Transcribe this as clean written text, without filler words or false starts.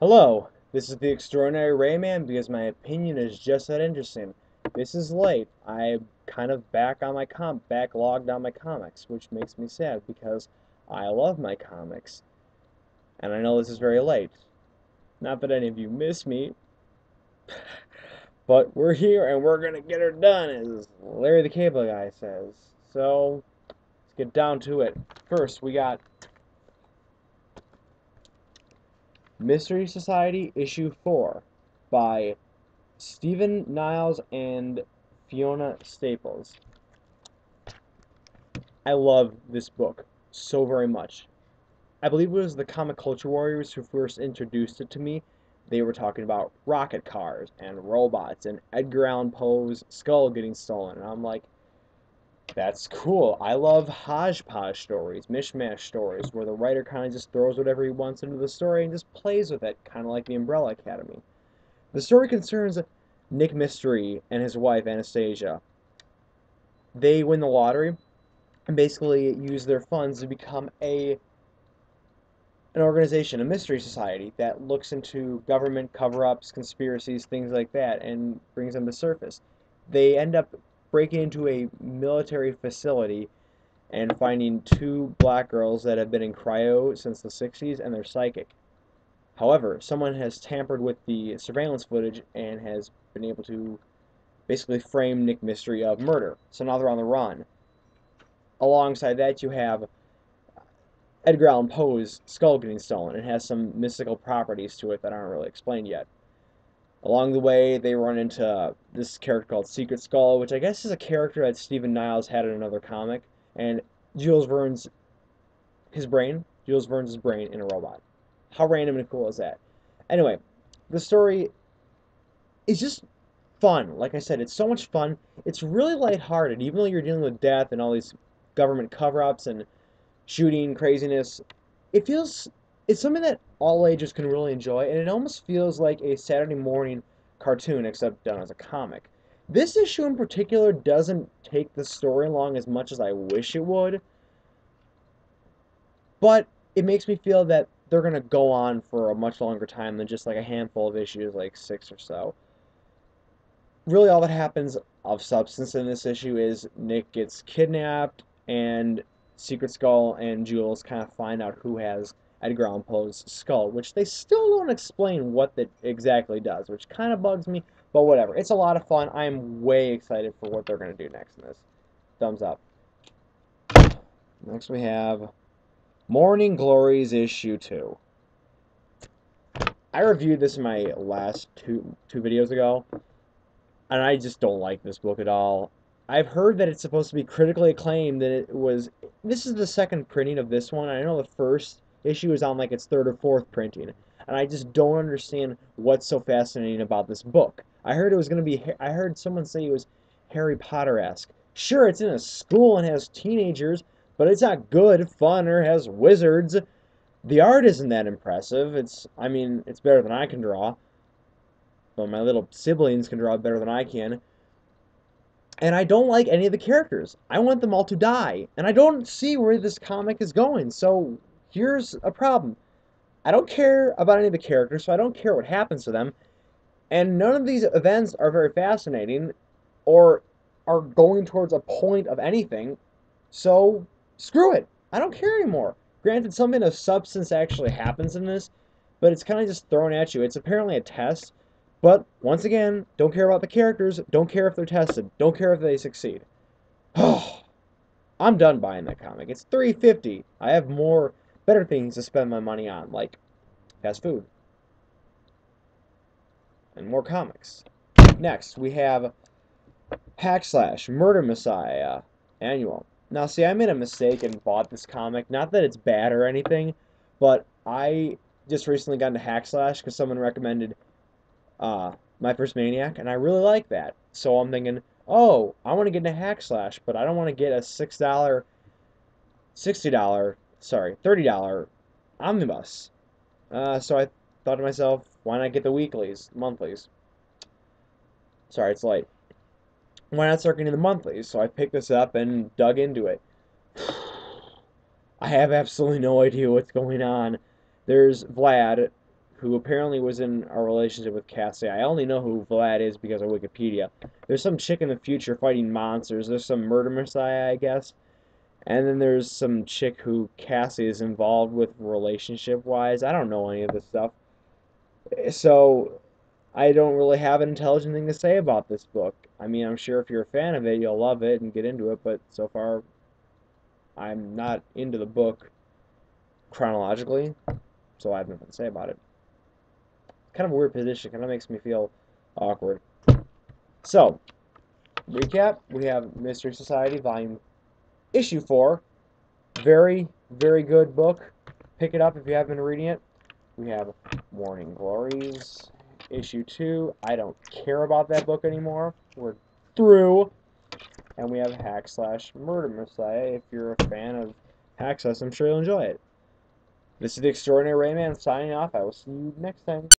Hello, this is the Extraordinary Rayman because my opinion is just that interesting. This is late. I'm kind of backlogged on my comics, which makes me sad because I love my comics. And I know this is very late. Not that any of you miss me, but we're here and we're gonna get her done, as Larry the Cable Guy says. So, let's get down to it. First, we got Mystery Society Issue 4 by Stephen Niles and Fiona Staples. I love this book so very much. I believe it was the Comic Culture Warriors who first introduced it to me. They were talking about rocket cars and robots and Edgar Allan Poe's skull getting stolen. And I'm like, that's cool. I love hodgepodge stories, mishmash stories, where the writer kind of just throws whatever he wants into the story and just plays with it, kind of like the Umbrella Academy. The story concerns Nick Mystery and his wife Anastasia. They win the lottery and basically use their funds to become an organization, a mystery society that looks into government cover-ups, conspiracies, things like that, and brings them to surface. They end up breaking into a military facility and finding two black girls that have been in cryo since the 60s and they're psychic. However, someone has tampered with the surveillance footage and has been able to basically frame Nick Mystery of murder. So now they're on the run. Alongside that, you have Edgar Allan Poe's skull getting stolen. It has some mystical properties to it that aren't really explained yet. Along the way, they run into this character called Secret Skull, which I guess is a character that Stephen Niles had in another comic, and Jules Verne's Jules Verne's brain in a robot. How random and cool is that? Anyway, the story is just fun. Like I said, it's so much fun. It's really lighthearted, even though you're dealing with death and all these government cover-ups and shooting craziness. It feels it's something that all ages can really enjoy, and it almost feels like a Saturday morning cartoon, except done as a comic. This issue in particular doesn't take the story along as much as I wish it would, but it makes me feel that they're gonna go on for a much longer time than just like a handful of issues, like six or so. Really, all that happens of substance in this issue is Nick gets kidnapped, and Secret Skull and Jules kind of find out who has Edgar Allan Poe's skull, which they still don't explain what that exactly does, which kind of bugs me, but whatever. It's a lot of fun. I am way excited for what they're going to do next in this. Thumbs up. Next we have Morning Glories issue 2. I reviewed this in my last two videos ago, and I just don't like this book at all. I've heard that it's supposed to be critically acclaimed, that it was. This is the second printing of this one. I know the first issue is on like its third or fourth printing, and I just don't understand what's so fascinating about this book. I heard it was going to be. I heard someone say it was Harry Potter-esque. Sure, it's in a school and has teenagers, but it's not good, fun, or has wizards. The art isn't that impressive. I mean, it's better than I can draw, but my little siblings can draw better than I can. And I don't like any of the characters. I want them all to die. And I don't see where this comic is going. So here's a problem. I don't care about any of the characters, so I don't care what happens to them. And none of these events are very fascinating or are going towards a point of anything. So screw it. I don't care anymore. Granted, something of substance actually happens in this, but it's kind of just thrown at you. It's apparently a test, but once again, don't care about the characters, don't care if they're tested, don't care if they succeed. I'm done buying that comic. It's $3.50. I have better things to spend my money on, like fast food and more comics. Next, we have Hackslash Murder Messiah Annual. Now, see, I made a mistake and bought this comic. Not that it's bad or anything, but I just recently got into Hackslash because someone recommended My First Maniac, and I really like that. So I'm thinking, oh, I want to get into Hackslash, but I don't want to get a $60, sorry, $30 omnibus. So I thought to myself, why not get the weeklies, monthlies? Sorry, it's late. Why not start getting the monthlies? So I picked this up and dug into it. I have absolutely no idea what's going on. There's Vlad, who apparently was in a relationship with Cassie. I only know who Vlad is because of Wikipedia. There's some chick in the future fighting monsters. There's some murder messiah, I guess. And then there's some chick who Cassie is involved with relationship-wise. I don't know any of this stuff. So I don't really have an intelligent thing to say about this book. I mean, I'm sure if you're a fan of it, you'll love it and get into it, but so far I'm not into the book chronologically, so I have nothing to say about it. Kind of a weird position, kind of makes me feel awkward. So, recap, we have Mystery Society, volume issue 4. Very, very good book. Pick it up if you haven't been reading it. We have Morning Glories, issue 2. I don't care about that book anymore. We're through. And we have Hack Slash Murder Messiah. If you're a fan of Hack Slash, I'm sure you'll enjoy it. This is the Extraordinary Rayman signing off. I will see you next time.